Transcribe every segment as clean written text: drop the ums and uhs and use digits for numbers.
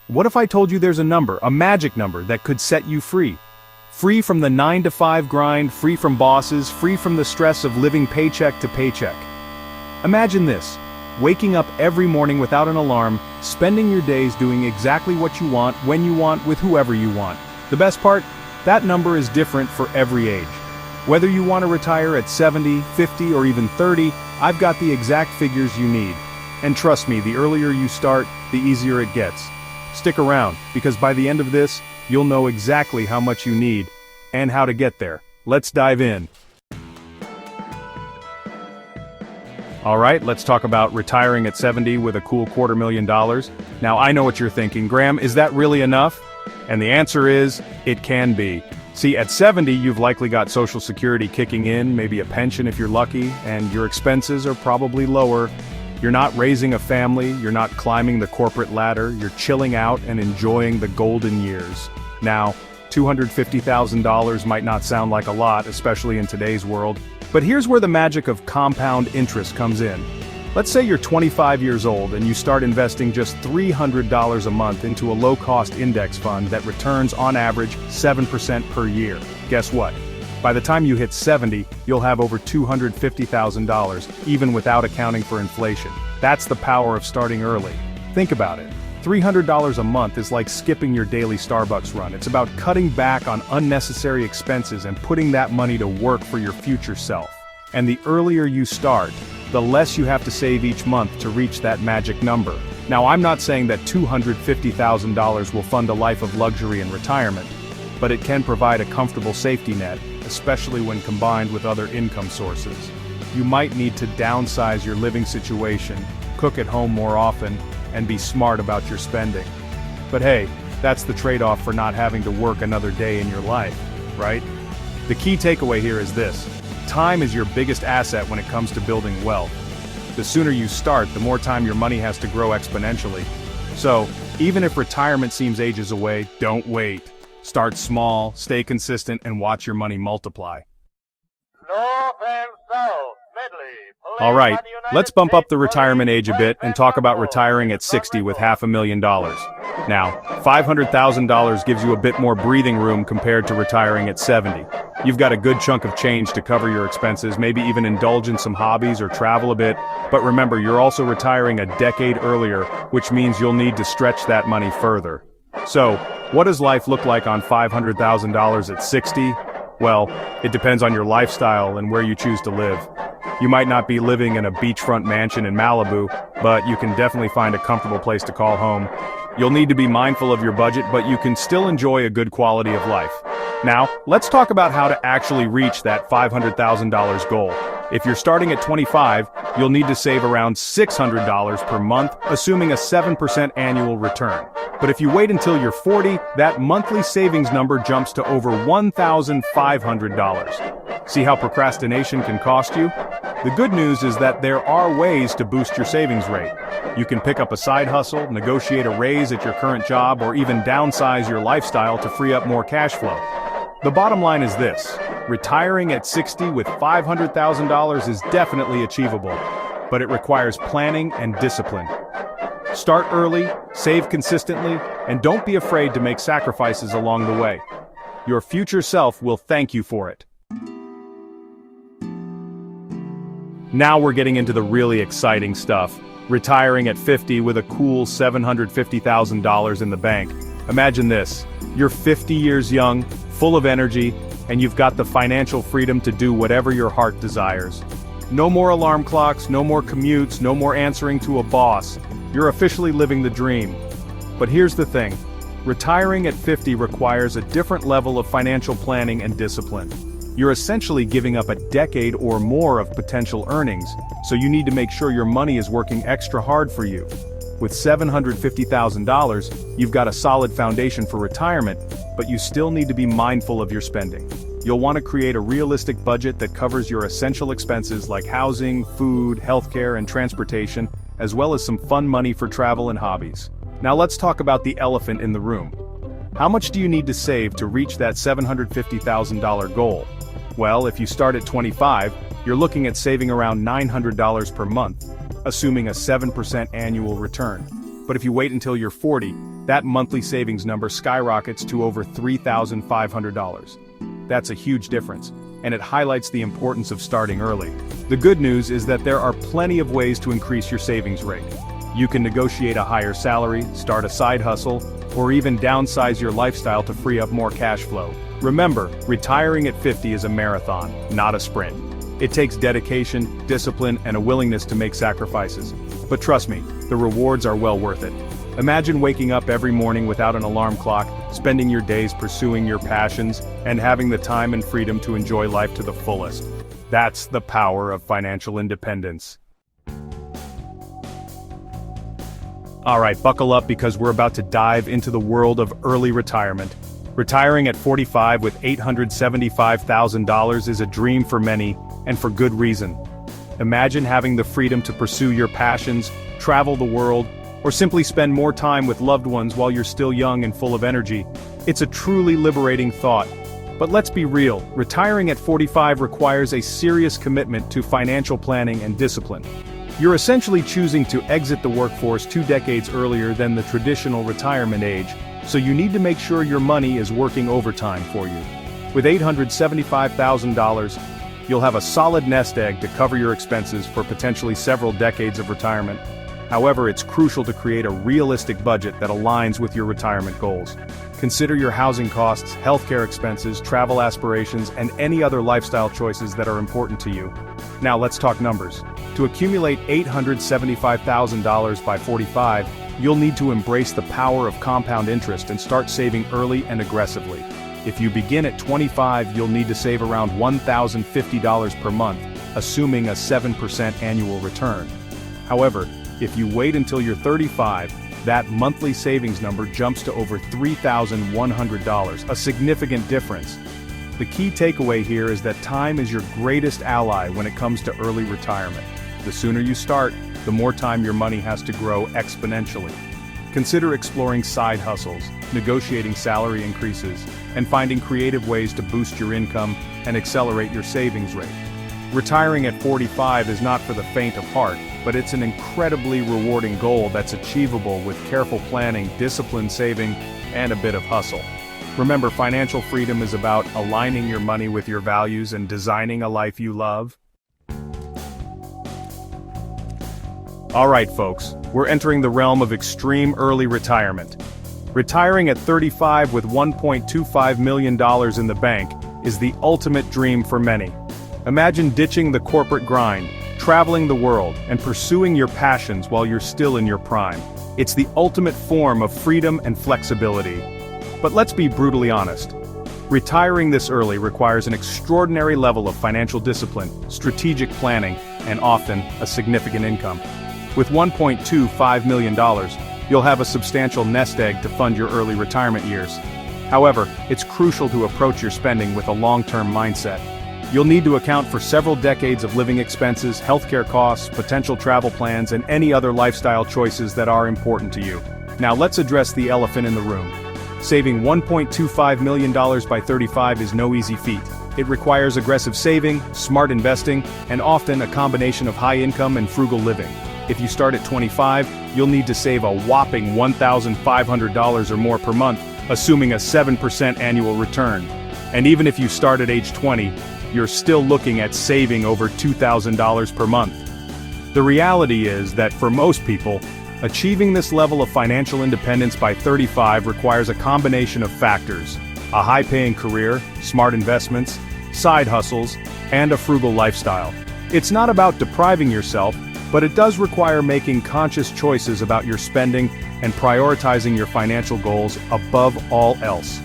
What if I told you there's a number, a magic number, that could set you free? Free from the 9-to-5 grind, free from bosses, free from the stress of living paycheck to paycheck. Imagine this: waking up every morning without an alarm, spending your days doing exactly what you want, when you want, with whoever you want. The best part? That number is different for every age. Whether you want to retire at 70, 50, or even 30, I've got the exact figures you need. And trust me, the earlier you start, the easier it gets. Stick around, because by the end of this, you'll know exactly how much you need, and how to get there. Let's dive in. Alright, let's talk about retiring at 70 with a cool $250,000. Now I know what you're thinking, Graham, is that really enough? And the answer is, it can be. See, at 70 you've likely got Social Security kicking in, maybe a pension if you're lucky, and your expenses are probably lower. You're not raising a family, you're not climbing the corporate ladder, you're chilling out and enjoying the golden years. Now, $250,000 might not sound like a lot, especially in today's world, but here's where the magic of compound interest comes in. Let's say you're 25 years old and you start investing just $300 a month into a low-cost index fund that returns on average 7% per year. Guess what? By the time you hit 70, you'll have over $250,000, even without accounting for inflation. That's the power of starting early. Think about it. $300 a month is like skipping your daily Starbucks run. It's about cutting back on unnecessary expenses and putting that money to work for your future self. And the earlier you start, the less you have to save each month to reach that magic number. Now, I'm not saying that $250,000 will fund a life of luxury and retirement, but it can provide a comfortable safety net, especially when combined with other income sources. You might need to downsize your living situation, cook at home more often, and be smart about your spending. But hey, that's the trade-off for not having to work another day in your life, right? The key takeaway here is this: time is your biggest asset when it comes to building wealth. The sooner you start, the more time your money has to grow exponentially. So, even if retirement seems ages away, don't wait. Start small, stay consistent, and watch your money multiply. North and South, Medley. Alright, let's bump up the retirement age a bit and talk about retiring at 60 with $500,000. Now, $500,000 gives you a bit more breathing room compared to retiring at 70. You've got a good chunk of change to cover your expenses, maybe even indulge in some hobbies or travel a bit, but remember, you're also retiring a decade earlier, which means you'll need to stretch that money further. So, what does life look like on $500,000 at 60? Well, it depends on your lifestyle and where you choose to live. You might not be living in a beachfront mansion in Malibu, but you can definitely find a comfortable place to call home. You'll need to be mindful of your budget, but you can still enjoy a good quality of life. Now, let's talk about how to actually reach that $500,000 goal. If you're starting at 25, you'll need to save around $600 per month, assuming a 7% annual return. But if you wait until you're 40, that monthly savings number jumps to over $1,500. See how procrastination can cost you? The good news is that there are ways to boost your savings rate. You can pick up a side hustle, negotiate a raise at your current job, or even downsize your lifestyle to free up more cash flow. The bottom line is this: retiring at 60 with $500,000 is definitely achievable, but it requires planning and discipline. Start early, save consistently, and don't be afraid to make sacrifices along the way. Your future self will thank you for it. Now we're getting into the really exciting stuff. Retiring at 50 with a cool $750,000 in the bank. Imagine this: you're 50 years young, full of energy, and you've got the financial freedom to do whatever your heart desires. No more alarm clocks, no more commutes, no more answering to a boss. You're officially living the dream. But here's the thing: retiring at 50 requires a different level of financial planning and discipline. You're essentially giving up a decade or more of potential earnings, so you need to make sure your money is working extra hard for you. With $750,000, you've got a solid foundation for retirement, but you still need to be mindful of your spending. You'll want to create a realistic budget that covers your essential expenses like housing, food, healthcare, and transportation, as well as some fun money for travel and hobbies. Now let's talk about the elephant in the room. How much do you need to save to reach that $750,000 goal? Well, if you start at 25, you're looking at saving around $900 per month, assuming a 7% annual return. But if you wait until you're 40, that monthly savings number skyrockets to over $3,500. That's a huge difference, and it highlights the importance of starting early. The good news is that there are plenty of ways to increase your savings rate. You can negotiate a higher salary, start a side hustle, or even downsize your lifestyle to free up more cash flow. Remember, retiring at 50 is a marathon, not a sprint. It takes dedication, discipline, and a willingness to make sacrifices. But trust me, the rewards are well worth it. Imagine waking up every morning without an alarm clock, spending your days pursuing your passions, and having the time and freedom to enjoy life to the fullest. That's the power of financial independence. Alright, buckle up because we're about to dive into the world of early retirement. Retiring at 45 with $875,000 is a dream for many, and for good reason. Imagine having the freedom to pursue your passions, travel the world, or simply spend more time with loved ones while you're still young and full of energy. It's a truly liberating thought. But let's be real, retiring at 45 requires a serious commitment to financial planning and discipline. You're essentially choosing to exit the workforce 2 decades earlier than the traditional retirement age, so you need to make sure your money is working overtime for you. With $875,000, you'll have a solid nest egg to cover your expenses for potentially several decades of retirement. However, it's crucial to create a realistic budget that aligns with your retirement goals. Consider your housing costs, healthcare expenses, travel aspirations, and any other lifestyle choices that are important to you. Now let's talk numbers. To accumulate $875,000 by 45, you'll need to embrace the power of compound interest and start saving early and aggressively. If you begin at 25, you'll need to save around $1,050 per month, assuming a 7% annual return. However, if you wait until you're 35, that monthly savings number jumps to over $3,100, a significant difference. The key takeaway here is that time is your greatest ally when it comes to early retirement. The sooner you start, the more time your money has to grow exponentially. Consider exploring side hustles, negotiating salary increases, and finding creative ways to boost your income and accelerate your savings rate. Retiring at 45 is not for the faint of heart, but it's an incredibly rewarding goal that's achievable with careful planning, disciplined saving, and a bit of hustle. Remember, financial freedom is about aligning your money with your values and designing a life you love. Alright folks, we're entering the realm of extreme early retirement. Retiring at 35 with $1.25 million in the bank is the ultimate dream for many. Imagine ditching the corporate grind, traveling the world, and pursuing your passions while you're still in your prime. It's the ultimate form of freedom and flexibility. But let's be brutally honest. Retiring this early requires an extraordinary level of financial discipline, strategic planning, and often a significant income. With $1.25 million, you'll have a substantial nest egg to fund your early retirement years. However, it's crucial to approach your spending with a long-term mindset. You'll need to account for several decades of living expenses, healthcare costs, potential travel plans, and any other lifestyle choices that are important to you. Now let's address the elephant in the room. Saving $1.25 million by 35 is no easy feat. It requires aggressive saving, smart investing, and often a combination of high income and frugal living. If you start at 25, you'll need to save a whopping $1,500 or more per month, assuming a 7% annual return. And even if you start at age 20, you're still looking at saving over $2,000 per month. The reality is that for most people, achieving this level of financial independence by 35 requires a combination of factors: a high-paying career, smart investments, side hustles, and a frugal lifestyle. It's not about depriving yourself, but it does require making conscious choices about your spending and prioritizing your financial goals above all else.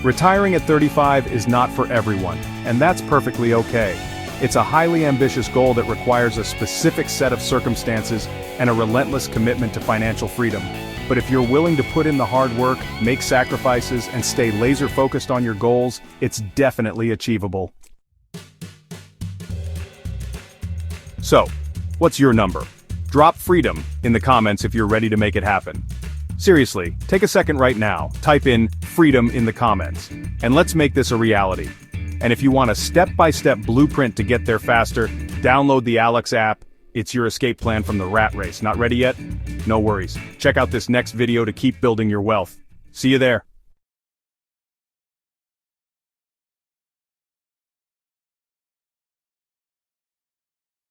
Retiring at 35 is not for everyone, and that's perfectly okay. It's a highly ambitious goal that requires a specific set of circumstances and a relentless commitment to financial freedom. But if you're willing to put in the hard work, make sacrifices, and stay laser-focused on your goals, it's definitely achievable. So, what's your number? Drop freedom in the comments if you're ready to make it happen. Seriously, take a second right now, type in freedom in the comments, and let's make this a reality. And if you want a step-by-step blueprint to get there faster, download the Wealux app. It's your escape plan from the rat race. Not ready yet? No worries. Check out this next video to keep building your wealth. See you there.